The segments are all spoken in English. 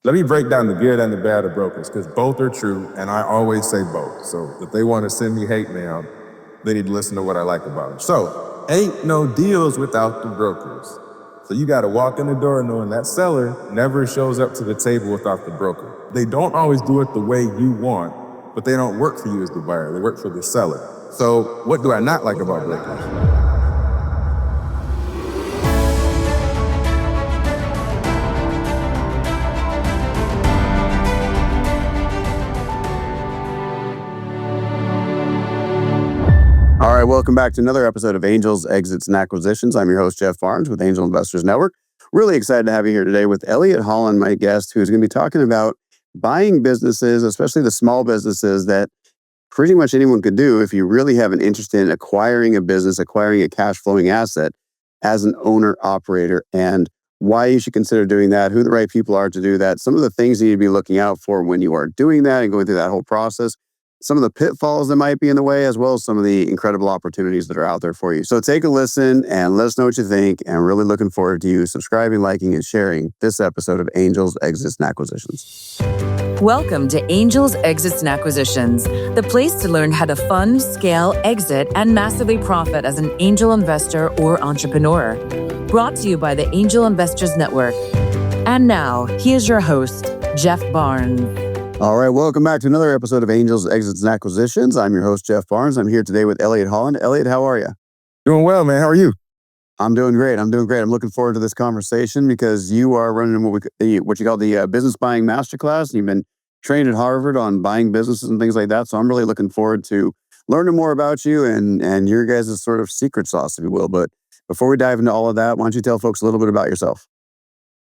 Let me break down the good and the bad of brokers because both are true, and I always say both. So if they want to send me hate mail, they need to listen to what I like about them. So ain't no deals without the brokers. So you got to walk in the door knowing that seller never shows up to the table without the broker. They don't always do it the way you want, but they don't work for you as the buyer. They work for the seller. So what do I not like about brokers? All right, welcome back to another episode of Angels, Exits, and Acquisitions. I'm your host, Jeff Barnes with Angel Investors Network. Really excited to have you here today with Elliott Holland, my guest, who's going to be talking about buying businesses, especially the small businesses that pretty much anyone could do if you really have an interest in acquiring a business, acquiring a cash flowing asset as an owner operator, and why you should consider doing that, who the right people are to do that, some of the things you need to be looking out for when you are doing that and going through that whole process, some of the pitfalls that might be in the way, as well as some of the incredible opportunities that are out there for you. So take a listen and let us know what you think. And really looking forward to you subscribing, liking, and sharing this episode of Angels, Exits, and Acquisitions. Welcome to Angels, Exits, and Acquisitions, the place to learn how to fund, scale, exit, and massively profit as an angel investor or entrepreneur. Brought to you by the Angel Investors Network. And now, here's your host, Jeff Barnes. All right, welcome back to another episode of Angels, Exits, and Acquisitions. I'm your host, Jeff Barnes. I'm here today with Elliott Holland. Elliott, how are you? Doing well, man. How are you? I'm doing great. I'm looking forward to this conversation because you are running what you call the Business Buying Masterclass. You've been trained at Harvard on buying businesses and things like that. So I'm really looking forward to learning more about you and your guys' sort of secret sauce, if you will. But before we dive into all of that, why don't you tell folks a little bit about yourself?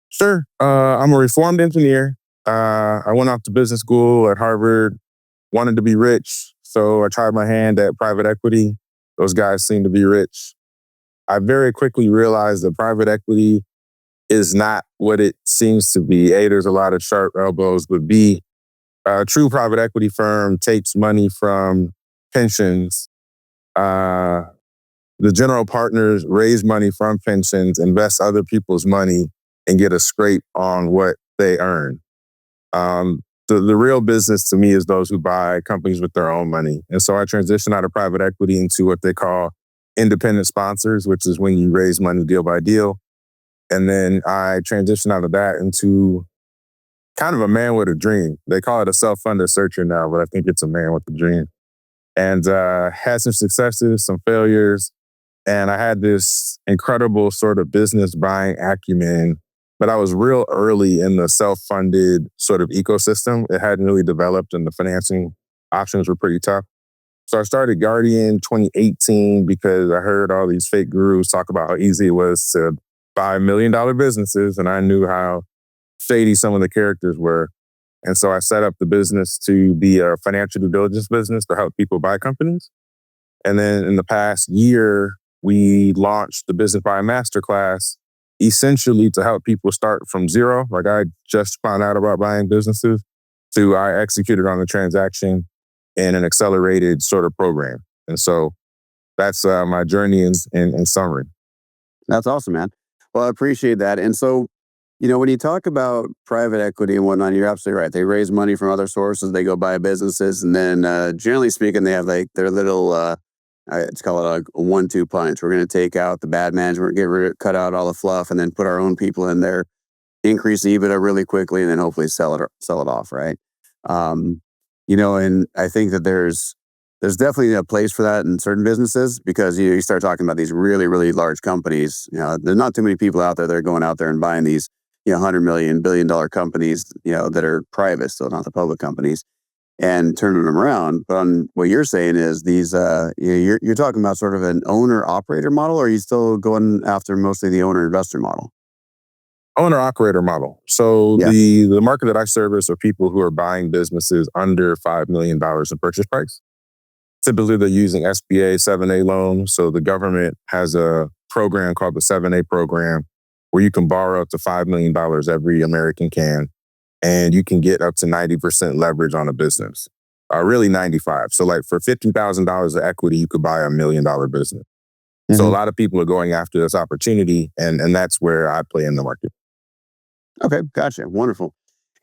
Sure. I'm a reformed engineer. I went off to business school at Harvard, wanted to be rich. So I tried my hand at private equity. Those guys seem to be rich. I very quickly realized that private equity is not what it seems to be. A, there's a lot of sharp elbows, but B, a true private equity firm takes money from pensions. The general partners raise money from pensions, invest other people's money, and get a scrape on what they earn. The real business to me is those who buy companies with their own money. And so I transitioned out of private equity into what they call independent sponsors, which is when you raise money deal by deal. And then I transitioned out of that into kind of a man with a dream. They call it a self-funded searcher now, but I think it's a man with a dream. And had some successes, some failures. And I had this incredible sort of business buying acumen. But I was real early in the self-funded sort of ecosystem. It hadn't really developed and the financing options were pretty tough. So I started Guardian 2018 because I heard all these fake gurus talk about how easy it was to buy $1 million businesses. And I knew how shady some of the characters were. And so I set up the business to be a financial due diligence business to help people buy companies. And then in the past year, we launched the Business Buying Masterclass essentially to help people start from zero. Like I just found out about buying businesses to I executed on the transaction in an accelerated sort of program. And so that's my journey in summary. That's awesome, man. Well, I appreciate that. And so, when you talk about private equity and whatnot, you're absolutely right. They raise money from other sources. They go buy businesses. And then generally speaking, they have like their little, it's called a 1-2 punch. We're going to take out the bad management, cut out all the fluff, and then put our own people in there, increase the EBITDA really quickly, and then hopefully sell it off, right? And I think that there's definitely a place for that in certain businesses because you start talking about these really, really large companies. There's not too many people out there that are going out there and buying these, $100 million, $1 billion companies, that are private, still not the public companies, and turning them around. But on what you're saying is these, you're talking about sort of an owner-operator model, or are you still going after mostly the owner-investor model? Owner-operator model. So Yeah. the market that I service are people who are buying businesses under $5 million in purchase price. Typically, they're using SBA 7A loans. So the government has a program called the 7A program where you can borrow up to $5 million every American can. And you can get up to 90% leverage on a business, really 95. So like for $50,000 of equity, you could buy $1 million business. Mm-hmm. So a lot of people are going after this opportunity, and that's where I play in the market. Okay, gotcha. Wonderful.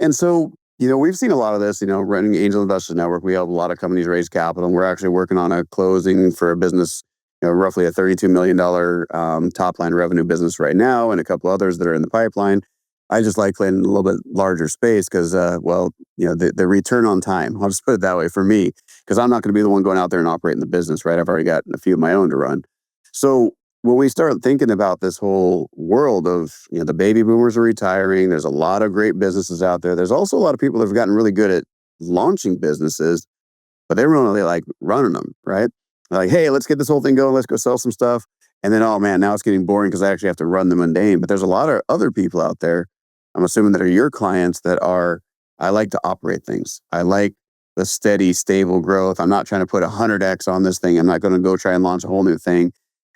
And so, we've seen a lot of this, running Angel Investors Network. We help a lot of companies raise capital. And we're actually working on a closing for a business, roughly a $32 million top line revenue business right now, and a couple others that are in the pipeline. I just like playing in a little bit larger space because, the return on time, I'll just put it that way for me, because I'm not going to be the one going out there and operating the business, right? I've already got a few of my own to run. So when we start thinking about this whole world of, the baby boomers are retiring, there's a lot of great businesses out there. There's also a lot of people that have gotten really good at launching businesses, but they don't really like running them, right? Like, hey, let's get this whole thing going. Let's go sell some stuff. And then, oh man, now it's getting boring because I actually have to run the mundane. But there's a lot of other people out there, I'm assuming, that are your clients that are, I like to operate things. I like the steady, stable growth. I'm not trying to put 100x on this thing. I'm not going to go try and launch a whole new thing.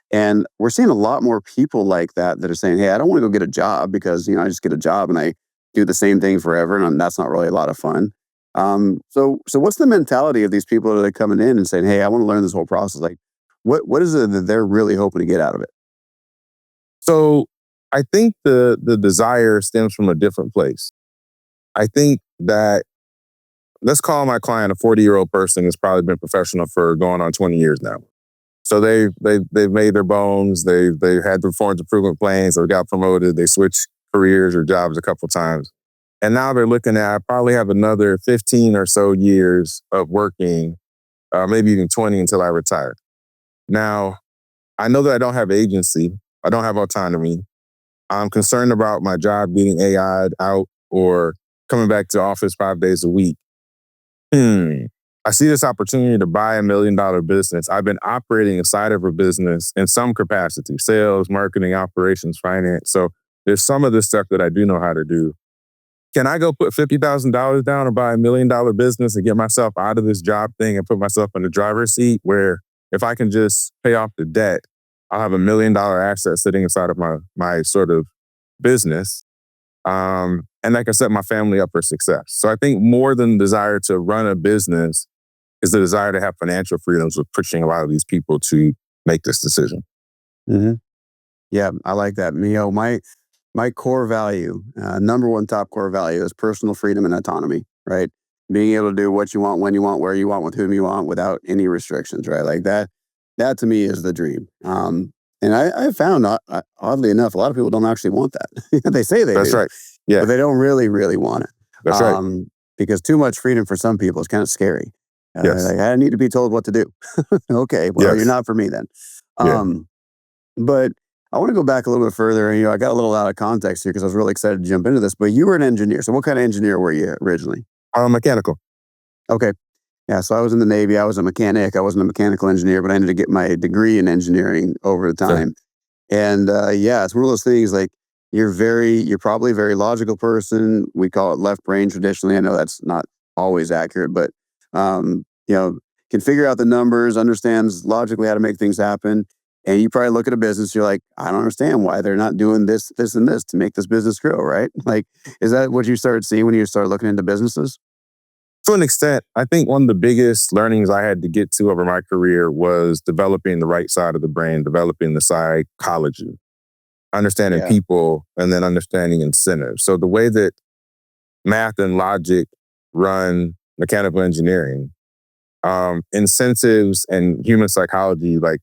And we're seeing a lot more people like that are saying, hey, I don't want to go get a job because, I just get a job and I do the same thing forever. And that's not really a lot of fun. So what's the mentality of these people that are coming in and saying, hey, I want to learn this whole process? Like, what is it that they're really hoping to get out of it? So I think the desire stems from a different place. I think that, let's call my client a 40-year-old person who's probably been professional for going on 20 years now. So they've made their bones. They've had performance improvement plans. They got promoted. They switched careers or jobs a couple times, and now they're looking at, I probably have another 15 or so years of working, maybe even 20 until I retire. Now, I know that I don't have agency. I don't have autonomy. I'm concerned about my job getting AI'd out or coming back to office 5 days a week. I see this opportunity to buy $1 million business. I've been operating inside of a business in some capacity: sales, marketing, operations, finance. So there's some of this stuff that I do know how to do. Can I go put $50,000 down and buy $1 million business and get myself out of this job thing and put myself in the driver's seat, where if I can just pay off the debt, I'll have $1 million asset sitting inside of my sort of business. And I can set my family up for success. So I think more than the desire to run a business is the desire to have financial freedoms, with pushing a lot of these people to make this decision. Mm-hmm. Yeah, I like that. My core value, number one top core value, is personal freedom and autonomy, right? Being able to do what you want, when you want, where you want, with whom you want, without any restrictions, right? Like that to me is the dream. And I found, oddly enough, a lot of people don't actually want that. They say they That's do, right. Yeah, but they don't really, really want it. that's right. Because too much freedom for some people is kind of scary. Yes. Like, I need to be told what to do. Okay, well, Yes. you're not for me then. Yeah. But I want to go back a little bit further. I got a little out of context here because I was really excited to jump into this. But you were an engineer. So what kind of engineer were you originally? Mechanical. Okay. Yeah, so I was in the Navy. I was a mechanic. I wasn't a mechanical engineer, but I ended up getting my degree in engineering over the time. And it's one of those things, like, you're probably a very logical person. We call it left brain traditionally. I know that's not always accurate, but can figure out the numbers, understands logically how to make things happen. And you probably look at a business, you're like, I don't understand why they're not doing this, this, and this to make this business grow, right? Like, is that what you started seeing when you started looking into businesses? To an extent, I think one of the biggest learnings I had to get to over my career was developing the right side of the brain, developing the psychology, understanding Yeah. people, and then understanding incentives. So the way that math and logic run mechanical engineering, incentives and human psychology, like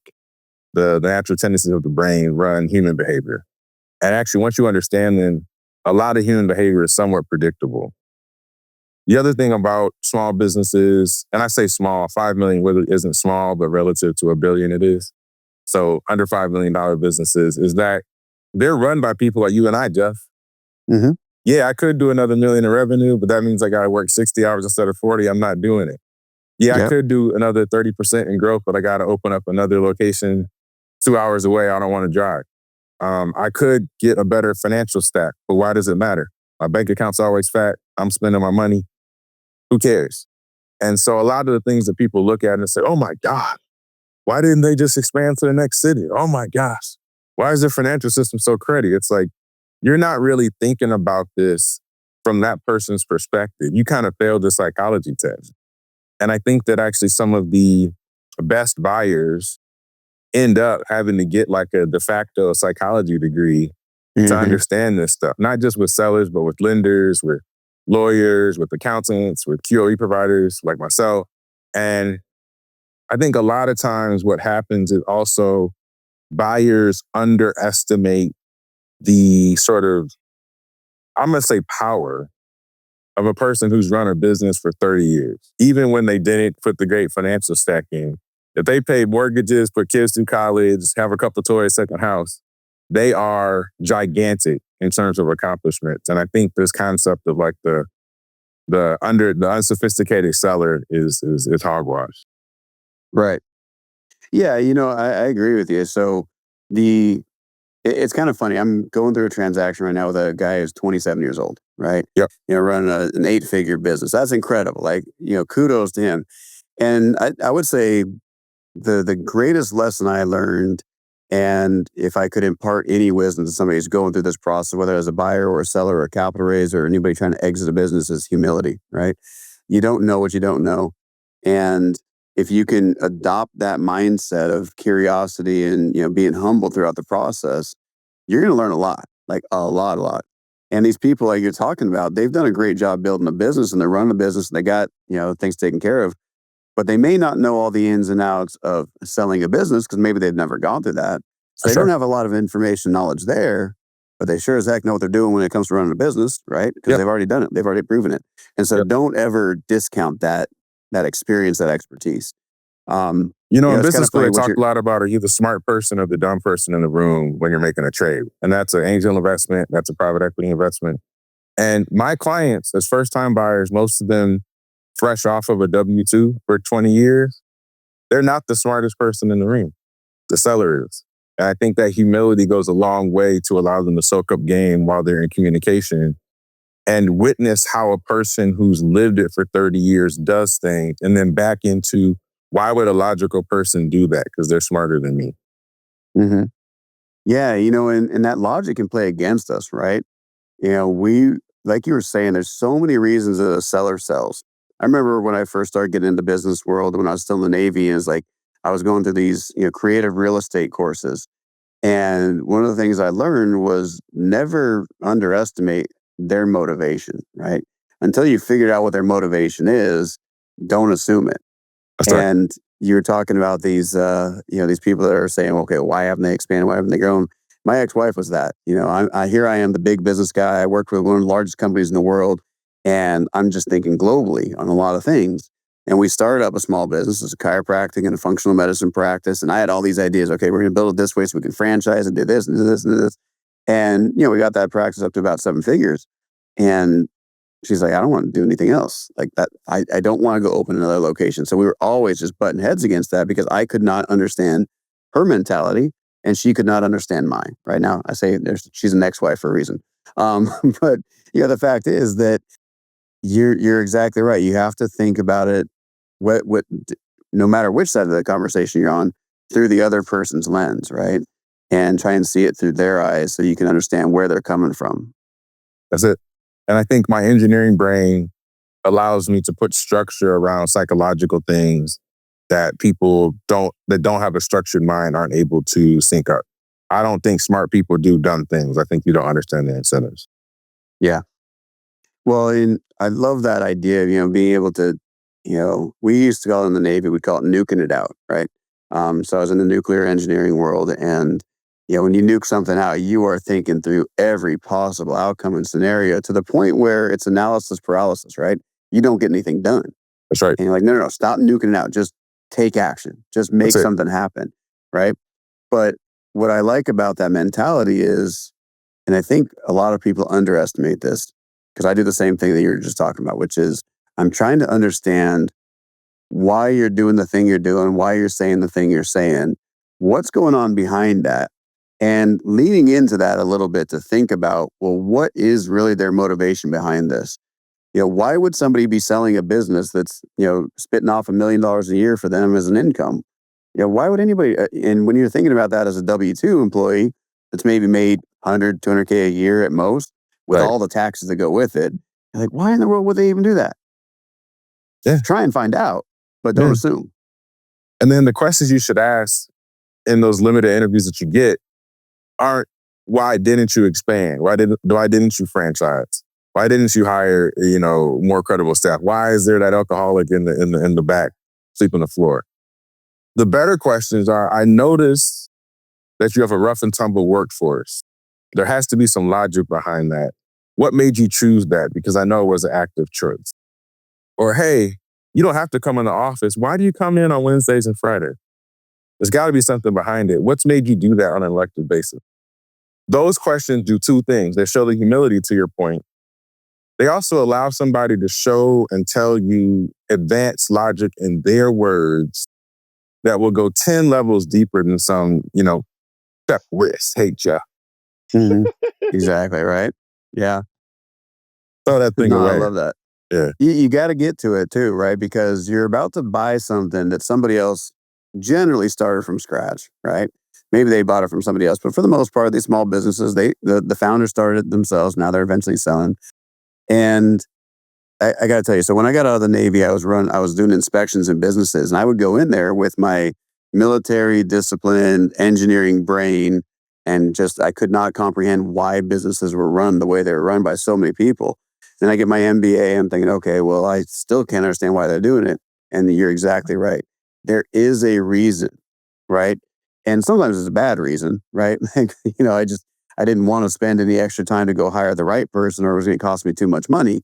the natural tendencies of the brain, run human behavior. And actually, once you understand them, a lot of human behavior is somewhat predictable. The other thing about small businesses, and I say small, 5 million really isn't small, but relative to $1 billion it is. So under $5 million businesses, is that they're run by people like you and I, Jeff. Mm-hmm. Yeah, I could do another million in revenue, but that means I got to work 60 hours instead of 40. I'm not doing it. Yeah, I Yep. could do another 30% in growth, but I got to open up another location 2 hours away. I don't want to drive. I could get a better financial stack, but why does it matter? My bank account's always fat. I'm spending my money. Who cares? And so a lot of the things that people look at and say, oh my God, why didn't they just expand to the next city? Oh my gosh, why is their financial system so cruddy? It's like, you're not really thinking about this from that person's perspective. You kind of failed the psychology test. And I think that actually some of the best buyers end up having to get like a de facto psychology degree to Mhm. understand this stuff, not just with sellers, but with lenders, with lawyers, with accountants, with QOE providers like myself. And I think a lot of times what happens is also buyers underestimate the sort of, I'm going to say, power of a person who's run a business for 30 years. Even when they didn't put the great financial stack in, if they paid mortgages, put kids through college, have a couple of toys, second house, they are gigantic in terms of accomplishments. And I think this concept of like the unsophisticated seller is hogwash. Right. Yeah, I agree with you. So it's kind of funny. I'm going through a transaction right now with a guy who's 27 years old, right? Yep. Running an 8-figure business. That's incredible. Like, kudos to him. And I would say the greatest lesson I learned, and if I could impart any wisdom to somebody who's going through this process, whether as a buyer or a seller or a capital raiser or anybody trying to exit a business, is humility, right? You don't know what you don't know. And if you can adopt that mindset of curiosity and being humble throughout the process, you're going to learn a lot, like a lot. And these people like you're talking about, they've done a great job building a business and they're running a business and they got things taken care of, but they may not know all the ins and outs of selling a business because maybe they've never gone through that. So they don't have a lot of information knowledge there, but they sure as heck know what they're doing when it comes to running a business, right? Because they've already done it. They've already proven it. And so don't ever discount that experience, that expertise. In it's business school, kinda they funny talk a lot about, are you the smart person or the dumb person in the room when you're making a trade? And that's an angel investment. That's a private equity investment. And my clients, as first-time buyers, most of them fresh off of a W-2 for 20 years, they're not the smartest person in the room. The seller is. And I think that humility goes a long way to allow them to soak up game while they're in communication and witness how a person who's lived it for 30 years does things, and then back into, why would a logical person do that? Because they're smarter than me. Mm-hmm. Yeah, and that logic can play against us, right? We, like you were saying, there's so many reasons that a seller sells. I remember when I first started getting into the business world, when I was still in the Navy, and it's like I was going through these, creative real estate courses. And one of the things I learned was never underestimate their motivation, right? Until you figured out what their motivation is, don't assume it. That's right. And you're talking about these, these people that are saying, okay, why haven't they expanded? Why haven't they grown? My ex-wife was that. Here I am, the big business guy. I work for one of the largest companies in the world, and I'm just thinking globally on a lot of things. And we started up a small business, as a chiropractic and a functional medicine practice. And I had all these ideas. Okay, we're going to build it this way so we can franchise and do this and do this and do this. And we got that practice up to about 7 figures. And she's like, I don't want to do anything else like that. I don't want to go open another location. So we were always just butting heads against that because I could not understand her mentality and she could not understand mine. Right now, I say she's an ex-wife for a reason. But the fact is that you're exactly right. You have to think about it, no matter which side of the conversation you're on, through the other person's lens, right? And try and see it through their eyes so you can understand where they're coming from. That's it. And I think my engineering brain allows me to put structure around psychological things that people that don't have a structured mind aren't able to sync up. I don't think smart people do dumb things. I think you don't understand the incentives. Yeah. Well, I love that idea of, being able to, we used to call it in the Navy, we'd call it nuking it out, right? So I was in the nuclear engineering world, and when you nuke something out, you are thinking through every possible outcome and scenario to the point where it's analysis paralysis, right? You don't get anything done. That's right. And you're like, no, stop nuking it out. Just take action. Just make something happen, right? But what I like about that mentality is, and I think a lot of people underestimate this, because I do the same thing that you're just talking about, which is I'm trying to understand why you're doing the thing you're doing, why you're saying the thing you're saying, what's going on behind that, and leaning into that a little bit to think about, well, what is really their motivation behind this? Why would somebody be selling a business that's, spitting off $1 million a year for them as an income? Why would anybody, and when you're thinking about that as a W-2 employee that's maybe made 100, 200K a year at most, with all the taxes that go with it, you're like, why in the world would they even do that? Yeah. Try and find out, but don't assume. And then the questions you should ask in those limited interviews that you get aren't, why didn't you expand? Why didn't you franchise? Why didn't you hire, more credible staff? Why is there that alcoholic in the back sleeping on the floor? The better questions are, I noticed that you have a rough and tumble workforce. There has to be some logic behind that. What made you choose that? Because I know it was an active choice. Or, hey, you don't have to come in the office. Why do you come in on Wednesdays and Fridays? There's got to be something behind it. What's made you do that on an elective basis? Those questions do two things. They show the humility, to your point. They also allow somebody to show and tell you advanced logic in their words that will go 10 levels deeper than some, step risk, hate ya. Mhm. Exactly, right? Yeah. Throw that thing No, I away. love that. Yeah. You got to get to it too, right? Because you're about to buy something that somebody else generally started from scratch, right? Maybe they bought it from somebody else, but for the most part, these small businesses, the founders started it themselves. Now they're eventually selling. And I got to tell you, so when I got out of the Navy, I was doing inspections in businesses, and I would go in there with my military discipline, engineering brain, and just I could not comprehend why businesses were run the way they were run by so many people. Then I get my MBA, I'm thinking, okay, well, I still can't understand why they're doing it. And you're exactly right. There is a reason, right? And sometimes it's a bad reason, right? I didn't want to spend any extra time to go hire the right person, or it was going to cost me too much money.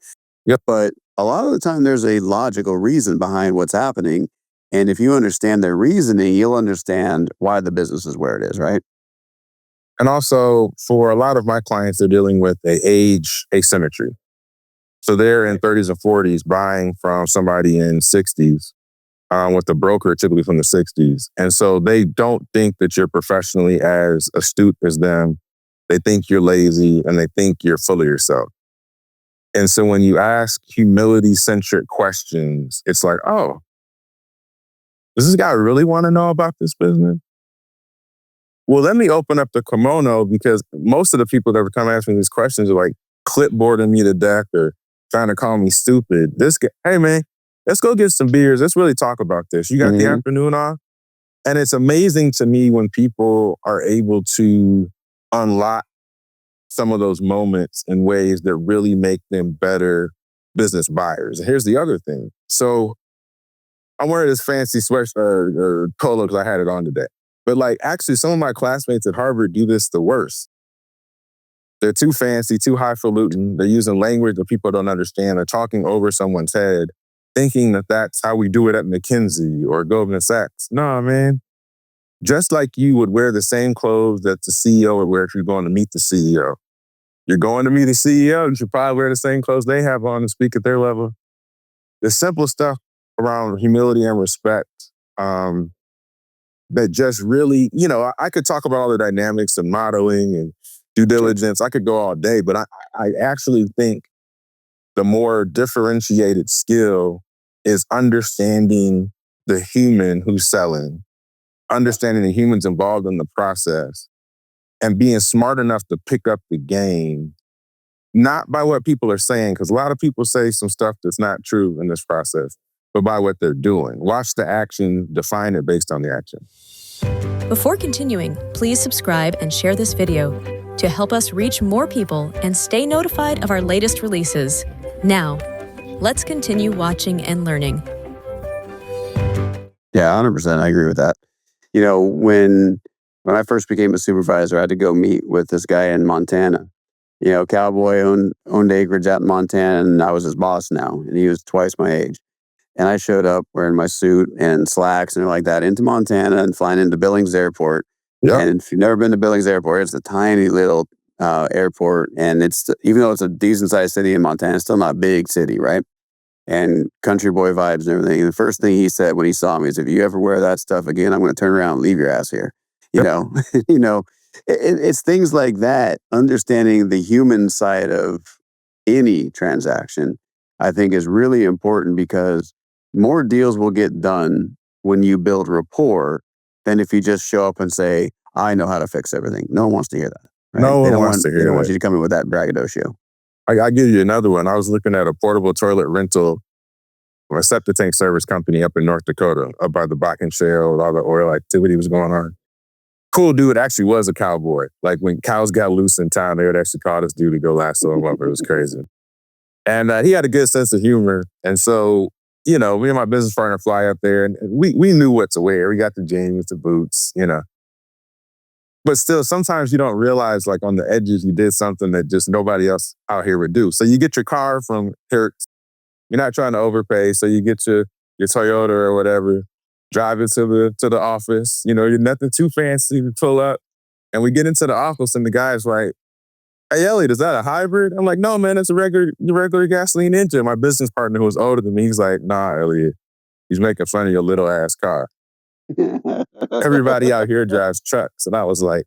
Yep. But a lot of the time, there's a logical reason behind what's happening. And if you understand their reasoning, you'll understand why the business is where it is, right? And also, for a lot of my clients, they're dealing with a age asymmetry. So they're in 30s and 40s buying from somebody in 60s with a broker typically from the 60s. And so they don't think that you're professionally as astute as them. They think you're lazy and they think you're full of yourself. And so when you ask humility-centric questions, it's like, oh, does this guy really want to know about this business? Well, let me open up the kimono, because most of the people that would come asking these questions are like clipboarding me to death or trying to call me stupid. This guy, hey man, let's go get some beers. Let's really talk about this. You got the afternoon off? And it's amazing to me when people are able to unlock some of those moments in ways that really make them better business buyers. And here's the other thing. So I'm wearing this fancy sweatshirt or polo because I had it on today. But actually, some of my classmates at Harvard do this the worst. They're too fancy, too highfalutin. They're using language that people don't understand. They're talking over someone's head, thinking that that's how we do it at McKinsey or Goldman Sachs. No, man. Just like you would wear the same clothes that the CEO would wear if you're going to meet the CEO. You're going to meet the CEO, you should probably wear the same clothes they have on and speak at their level. The simple stuff around humility and respect that just really, I could talk about all the dynamics of modeling and due diligence. I could go all day, but I actually think the more differentiated skill is understanding the human who's selling, understanding the humans involved in the process, and being smart enough to pick up the game, not by what people are saying, because a lot of people say some stuff that's not true in this process, but by what they're doing. Watch the action, define it based on the action. Before continuing, please subscribe and share this video to help us reach more people and stay notified of our latest releases. Now, let's continue watching and learning. Yeah, 100%. I agree with that. When I first became a supervisor, I had to go meet with this guy in Montana. Cowboy owned acreage out in Montana, and I was his boss now, and he was twice my age. And I showed up wearing my suit and slacks and like that into Montana and flying into Billings Airport. Yep. And if you've never been to Billings Airport, it's a tiny little airport. And even though it's a decent sized city in Montana, it's still not a big city, right? And country boy vibes and everything. And the first thing he said when he saw me is, if you ever wear that stuff again, I'm going to turn around and leave your ass here. It's things like that. Understanding the human side of any transaction, I think, is really important, because more deals will get done when you build rapport than if you just show up and say, I know how to fix everything. No one wants to hear that. Right? No one wants to hear that. They don't want you to come in with that braggadocio. I give you another one. I was looking at a portable toilet rental from a septic tank service company up in North Dakota, up by the Bakken Shale, with all the oil activity was going on. Cool dude, actually was a cowboy. Like when cows got loose in town, they would actually call this dude to go lasso him up. It was crazy. And he had a good sense of humor. And so, me and my business partner fly up there, and we knew what to wear. We got the jeans, the boots, But still, sometimes you don't realize, like, on the edges, you did something that just nobody else out here would do. So you get your car from Hertz. You're not trying to overpay. So you get your Toyota or whatever, drive it to the office. You're nothing too fancy. You pull up, and we get into the office, and the guy's like, "Hey, Elliott, is that a hybrid?" I'm like, "No, man, it's a regular gasoline engine." My business partner, who was older than me, he's like, "Nah, Elliott, he's making fun of your little ass car. Everybody out here drives trucks." And I was like,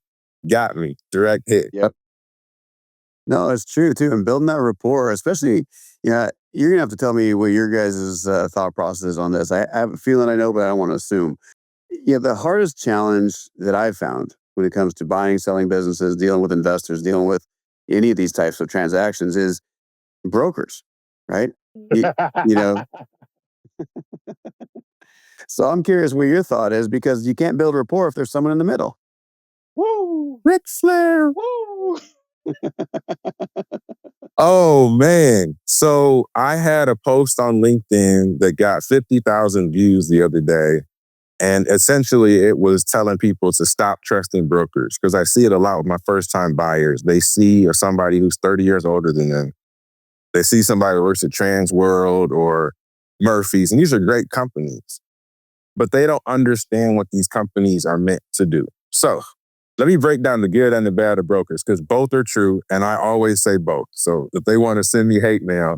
got me, direct hit. Yep. No, it's true too. And building that rapport, especially, you're gonna have to tell me what your guys' thought process is on this. I have a feeling I know, but I don't want to assume. Yeah, the hardest challenge that I've found when it comes to buying, selling businesses, dealing with investors, dealing with any of these types of transactions is brokers, right? You, you know, so I'm curious what your thought is, because you can't build rapport if there's someone in the middle. Woo! Ric Flair! Woo! Oh, man. So I had a post on LinkedIn that got 50,000 views the other day. And essentially, it was telling people to stop trusting brokers, because I see it a lot with my first-time buyers. They see somebody who's 30 years older than them. They see somebody who works at Transworld or Murphy's, and these are great companies. But they don't understand what these companies are meant to do. So let me break down the good and the bad of brokers, because both are true, and I always say both. So if they want to send me hate mail,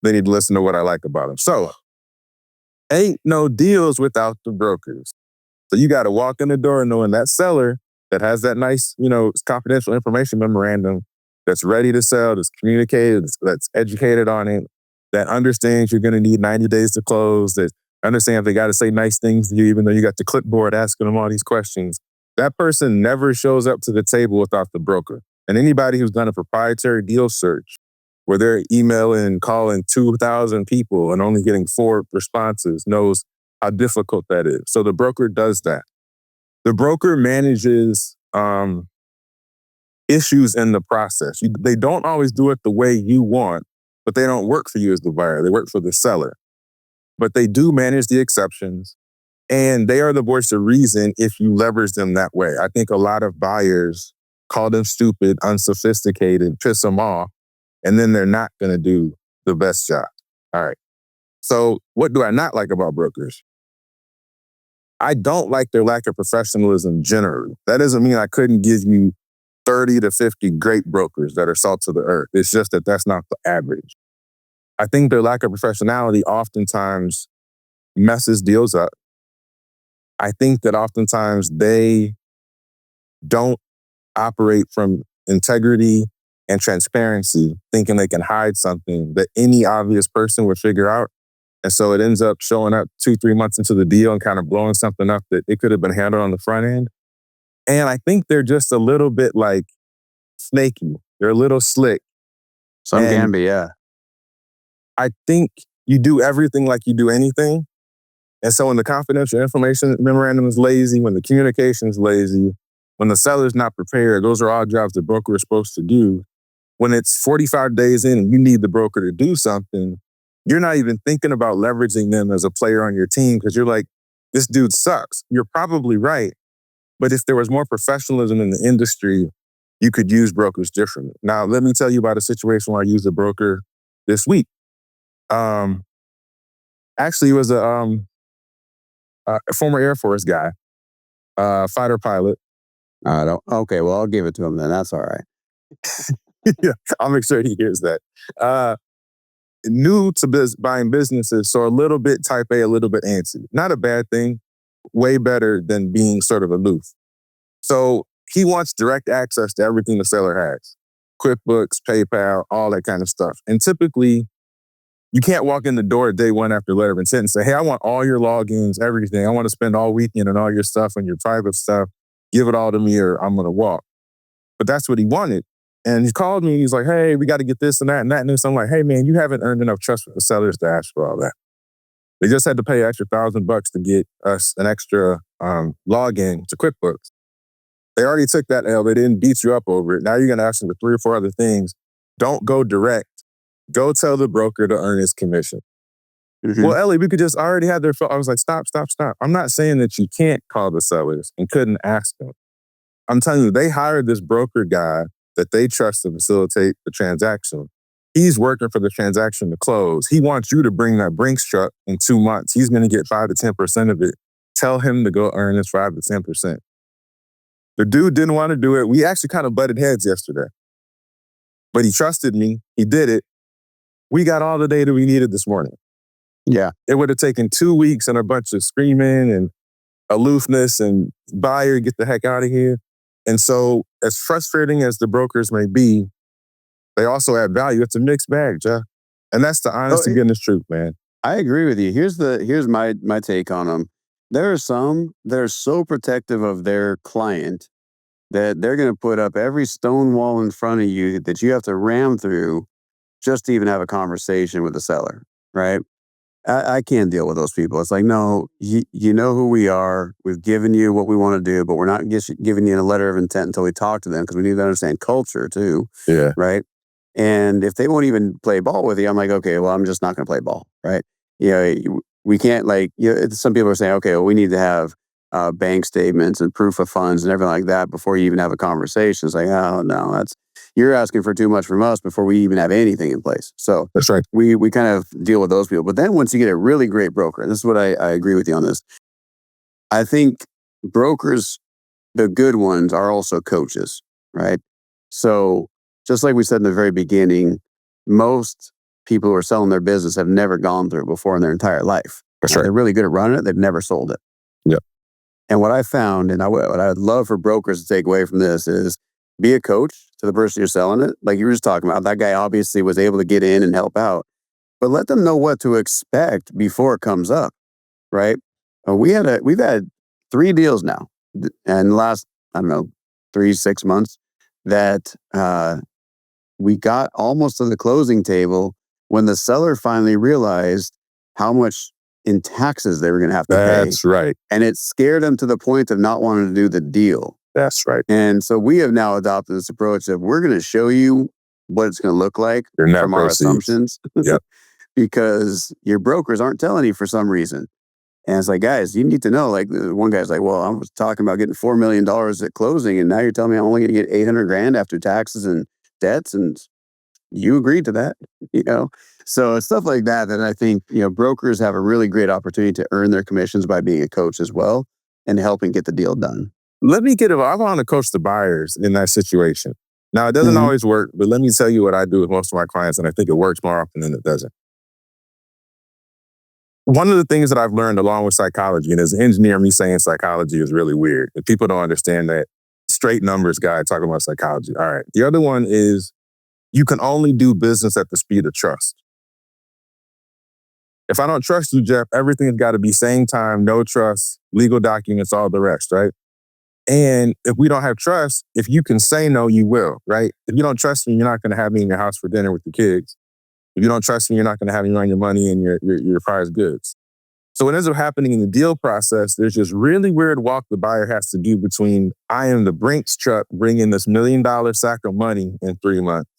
they need to listen to what I like about them. So ain't no deals without the brokers. So you got to walk in the door knowing that seller that has that nice, confidential information memorandum, that's ready to sell, that's communicated, that's educated on it, that understands you're going to need 90 days to close, that understands they got to say nice things to you, even though you got the clipboard asking them all these questions. That person never shows up to the table without the broker. And anybody who's done a proprietary deal search where they're emailing and calling 2,000 people and only getting 4 responses knows how difficult that is. So the broker does that. The broker manages issues in the process. They don't always do it the way you want, but they don't work for you as the buyer. They work for the seller. But they do manage the exceptions, and they are the voice of reason if you leverage them that way. I think a lot of buyers call them stupid, unsophisticated, piss them off, and then they're not going to do the best job. All right. So what do I not like about brokers? I don't like their lack of professionalism generally. That doesn't mean I couldn't give you 30 to 50 great brokers that are salt of the earth. It's just that that's not the average. I think their lack of professionality oftentimes messes deals up. I think that oftentimes they don't operate from integrity and transparency, thinking they can hide something that any obvious person would figure out. And so it ends up showing up 2-3 months into the deal and kind of blowing something up that it could have been handled on the front end. And I think they're just a little bit like snaky. They're a little slick. Some can be, yeah. I think you do everything like you do anything. And so when the confidential information memorandum is lazy, when the communication is lazy, when the seller's not prepared, those are all jobs the broker is supposed to do. When it's 45 days in and you need the broker to do something, you're not even thinking about leveraging them as a player on your team, because you're like, this dude sucks. You're probably right. But if there was more professionalism in the industry, you could use brokers differently. Now, let me tell you about a situation where I used a broker this week. Actually, it was a former Air Force guy, fighter pilot. Okay, well, I'll give it to him then. That's all right. Yeah, I'll make sure he hears that. New to buying businesses, so a little bit type A, a little bit antsy. Not a bad thing. Way better than being sort of aloof. So he wants direct access to everything the seller has. QuickBooks, PayPal, all that kind of stuff. And typically, you can't walk in the door day one after letter of intent and say, hey, I want all your logins, everything. I want to spend all weekend on all your stuff and your private stuff. Give it all to me or I'm going to walk. But that's what he wanted. And he called me and he's like, hey, we got to get this and that and that. And so I'm like, hey, man, you haven't earned enough trust with the sellers to ask for all that. They just had to pay an extra $1,000 to get us an extra login to QuickBooks. They already took that L. They didn't beat you up over it. Now you're going to ask them for 3 or 4 other things. Don't go direct Go tell the broker to earn his commission. Well, Ellie, we could just already have their phone. I was like, stop. I'm not saying that you can't call the sellers and couldn't ask them. I'm telling you, they hired this broker guy that they trust to facilitate the transaction. He's working for the transaction to close. He wants you to bring that Brinks truck in 2 months. He's going to get 5 to 10% of it. Tell him to go earn his 5 to 10%. The dude didn't want to do it. We actually kind of butted heads yesterday. But he trusted me. He did it. We got all the data we needed this morning. Yeah. It would have taken 2 weeks and a bunch of screaming and aloofness and buyer, get the heck out of here. And so as frustrating as the brokers may be, they also add value. It's a mixed bag, Jeff. And that's the honest to goodness truth, man. I agree with you. Here's my take on them. There are some that are so protective of their client that they're going to put up every stone wall in front of you that you have to ram through just to even have a conversation with the seller, right? I can't deal with those people. It's like, no, you know who we are. We've given you what we want to do, but we're not giving you a letter of intent until we talk to them because we need to understand culture too. Yeah. Right. And if they won't even play ball with you, I'm like, okay, well, I'm just not going to play ball. Right. We can't some people are saying, okay, well, we need to have bank statements and proof of funds and everything like that before you even have a conversation. It's like, oh, no, you're asking for too much from us before we even have anything in place. So that's right. We kind of deal with those people. But then once you get a really great broker, and this is what I agree with you on this, I think brokers, the good ones, are also coaches, right? So just like we said in the very beginning, most people who are selling their business have never gone through it before in their entire life. That's right. They're really good at running it. They've never sold it. Yeah. And what I found, and what I'd love for brokers to take away from this is be a coach to the person you're selling it. Like you were just talking about, that guy obviously was able to get in and help out, but let them know what to expect before it comes up, right? We've had 3 deals now, and the last, 3-6 months that we got almost to the closing table when the seller finally realized how much in taxes they were going to have to pay. That's right. And it scared them to the point of not wanting to do the deal. That's right. And so we have now adopted this approach of we're going to show you what it's going to look like from our assumptions. Yep. Because your brokers aren't telling you for some reason. And it's like, guys, you need to know, like one guy's like, well, I was talking about getting $4 million at closing. And now you're telling me I'm only going to get $800,000 after taxes and debts. And you agreed to that, So it's stuff like that I think, brokers have a really great opportunity to earn their commissions by being a coach as well and helping get the deal done. I want to coach the buyers in that situation. Now, it doesn't always work, but let me tell you what I do with most of my clients, and I think it works more often than it doesn't. One of the things that I've learned along with psychology, and as an engineer, me saying psychology is really weird. And people don't understand that straight numbers guy talking about psychology. All right. The other one is you can only do business at the speed of trust. If I don't trust you, Jeff, everything's got to be same time, no trust, legal documents, all the rest, right? And if we don't have trust, if you can say no, you will, right? If you don't trust me, you're not going to have me in your house for dinner with your kids. If you don't trust me, you're not going to have me run your money and your prized goods. So what ends up happening in the deal process, there's this really weird walk the buyer has to do between I am the Brinks truck bringing this $1 million sack of money in 3 months,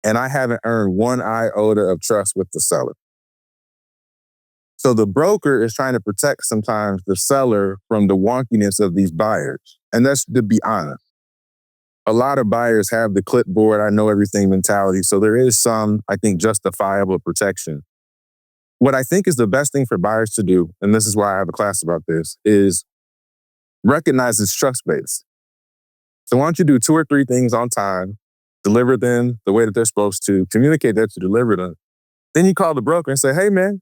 and I haven't earned one iota of trust with the seller. So the broker is trying to protect sometimes the seller from the wonkiness of these buyers. And that's to be honest. A lot of buyers have the clipboard, I know everything mentality. So there is some, I think, justifiable protection. What I think is the best thing for buyers to do, and this is why I have a class about this, is recognize it's trust-based. So why don't you do 2 or 3 things on time, deliver them the way that they're supposed to, communicate that you deliver them. Then you call the broker and say, hey, man,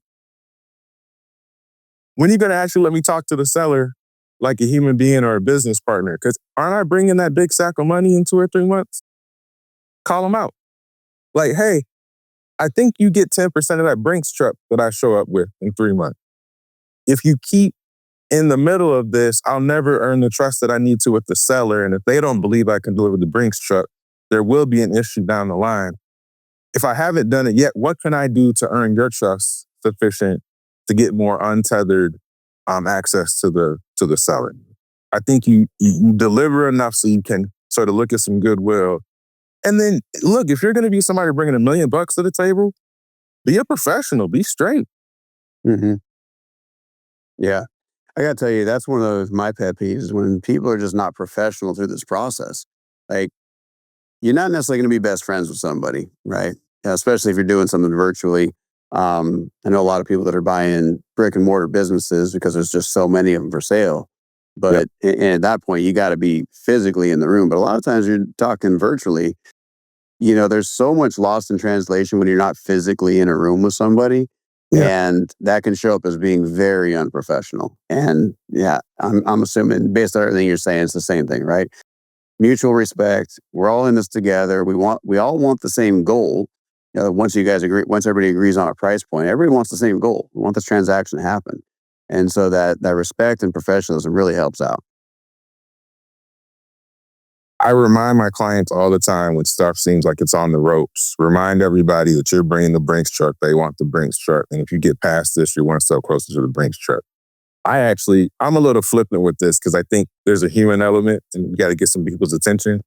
when are you going to actually let me talk to the seller like a human being or a business partner? Because aren't I bringing that big sack of money in 2 or 3 months? Call them out. Like, hey, I think you get 10% of that Brinks truck that I show up with in 3 months. If you keep in the middle of this, I'll never earn the trust that I need to with the seller. And if they don't believe I can deliver the Brinks truck, there will be an issue down the line. If I haven't done it yet, what can I do to earn your trust sufficient to get more untethered access to the seller? I think you deliver enough so you can sort of look at some goodwill And then look, if you're going to be somebody bringing $1 million to the table, be a professional, be straight. Mm-hmm. Yeah. I got to tell you, that's one of those, my pet peeves is when people are just not professional through this process. Like, you're not necessarily going to be best friends with somebody, right? Especially if you're doing something virtually. I know a lot of people that are buying brick and mortar businesses because there's just so many of them for sale. Yep. But and at that point, you got to be physically in the room. But a lot of times you're talking virtually. There's so much lost in translation when you're not physically in a room with somebody. Yeah. And that can show up as being very unprofessional. And yeah, I'm assuming based on everything you're saying, it's the same thing, right? Mutual respect. We're all in this together. We all want the same goal. Once everybody agrees on a price point, everybody wants the same goal. We want this transaction to happen. And so that respect and professionalism really helps out. I remind my clients all the time when stuff seems like it's on the ropes. Remind everybody that you're bringing the Brinks truck. They want the Brinks truck. And if you get past this, you want to sell closer to the Brinks truck. I'm a little flippant with this because I think there's a human element and you got to get some people's attention.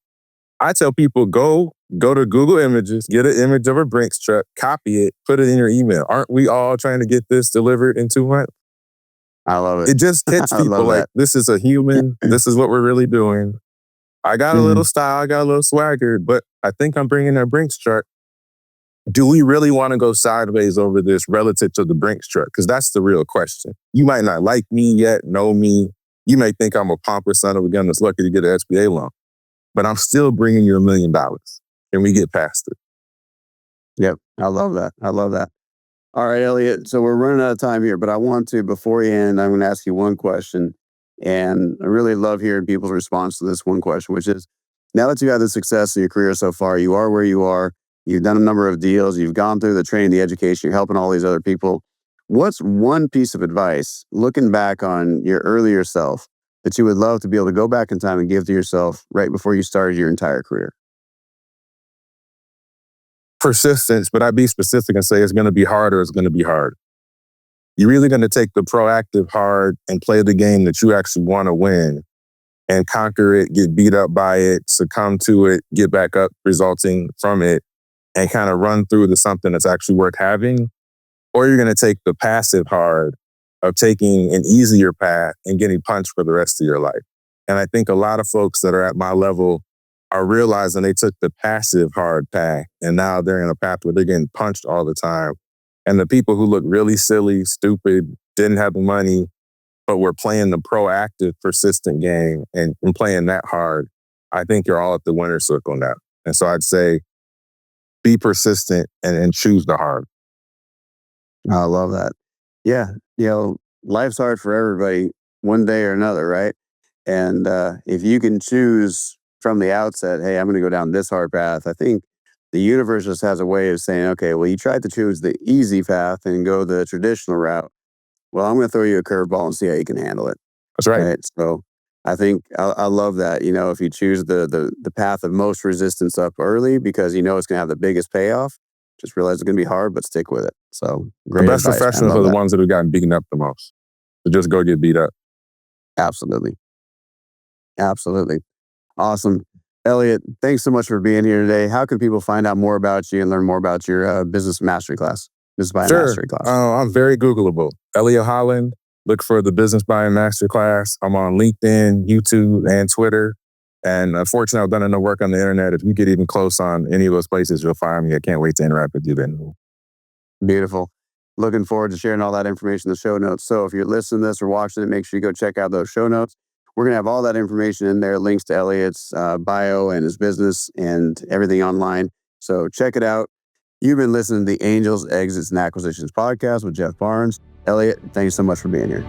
I tell people, go to Google Images, get an image of a Brinks truck, copy it, put it in your email. Aren't we all trying to get this delivered in 2 months? I love it. It just hits I people love like, that. this is a human. This is what we're really doing. I got a little style, I got a little swagger, but I think I'm bringing that Brinks truck. Do we really want to go sideways over this relative to the Brinks truck? Because that's the real question. You might not like me yet, know me. You may think I'm a pompous son of a gun that's lucky to get an SBA loan, but I'm still bringing you $1 million. Can we get past it? Yep. I love that. I love that. All right, Elliott. So we're running out of time here, but I want to, before you end, I'm going to ask you one question. And I really love hearing people's response to this one question, which is, now that you have the success in your career so far, you are where you are, you've done a number of deals, you've gone through the training, the education, you're helping all these other people. What's one piece of advice, looking back on your earlier self, that you would love to be able to go back in time and give to yourself right before you started your entire career? Persistence, but I'd be specific and say it's going to be hard or it's going to be hard. You're really going to take the proactive hard and play the game that you actually want to win and conquer it, get beat up by it, succumb to it, get back up resulting from it, and kind of run through to something that's actually worth having. Or you're going to take the passive hard of taking an easier path and getting punched for the rest of your life. And I think a lot of folks that are at my level are realizing they took the passive hard path and now they're in a path where they're getting punched all the time. And the people who look really silly, stupid, didn't have the money, but were playing the proactive, persistent game and playing that hard, I think you're all at the winner's circle now. And so I'd say be persistent and choose the hard. I love that. Yeah. Life's hard for everybody one day or another, right? And if you can choose from the outset, hey, I'm going to go down this hard path, I think the universe just has a way of saying, okay, well, you tried to choose the easy path and go the traditional route. Well, I'm going to throw you a curveball and see how you can handle it. That's right. Right. So I think I love that. If you choose the path of most resistance up early because it's going to have the biggest payoff, just realize it's going to be hard, but stick with it. So great. The best advice, professionals are the ones that have gotten beaten up the most. So just go get beat up. Absolutely. Absolutely. Awesome. Elliott, thanks so much for being here today. How can people find out more about you and learn more about your business mastery class? Business buying mastery class. I'm very Googleable. Elliott Holland. Look for the business buying mastery class. I'm on LinkedIn, YouTube, and Twitter. And unfortunately, I've done enough work on the internet. If you get even close on any of those places, you'll find me. I can't wait to interact with you then. Beautiful. Looking forward to sharing all that information in the show notes. So if you're listening to this or watching it, make sure you go check out those show notes. We're going to have all that information in there, links to Elliott's bio and his business and everything online. So check it out. You've been listening to the Angels, Exits, and Acquisitions podcast with Jeff Barnes. Elliott, thank you so much for being here.